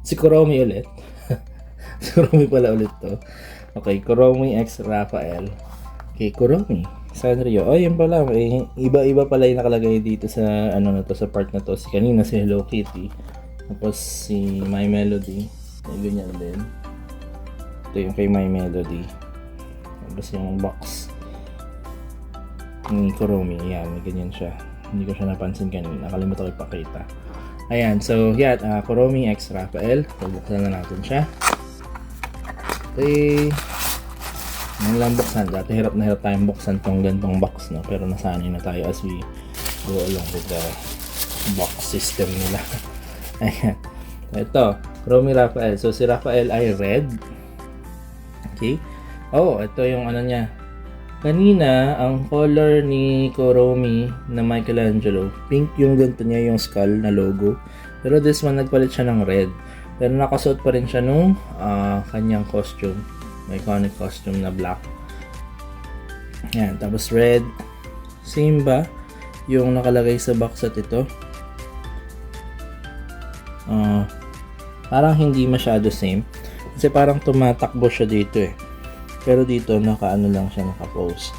Si Kuromi ulit. Si Kuromi pala ulit to. Okay, Kuromi X Raphael. Okay, Kuromi. Sanrio. Oh, yun pala. Iba-iba pala yung nakalagay dito sa ano na to, sa part na to. Si kanina si Hello Kitty. Tapos si My Melody. Ay, ganyan din. Ito yung kay My Melody. Tapos yung box ni Kuromi. Yan, may ganyan siya. Hindi ko siya napansin kanina. Nakalimutan ko ipakita. Ayan, so yan, Kuromi X Raphael. Bubuksan na natin siya. Okay. Ngayon lang buksan. Dati hirap na hirap tayong buksan tong gantong box, no? Pero nasanay na tayo as we go along with the box system nila. Ayan. Ito, Kuromi Raphael. So si Raphael ay red. Okay. Oh, ito yung ano niya. Kanina, ang color ni Kuromi na Michelangelo, pink yung ganito niya, yung skull na logo. Pero this one, nagpalit siya ng red. Pero nakasuot pa rin siya nung kanyang costume. May iconic costume na black. Yan, tapos red. Simba, yung nakalagay sa box at ito. Parang hindi masyado same. Kasi parang tumatakbo siya dito eh. Pero dito, nakaano lang siya, naka-pose.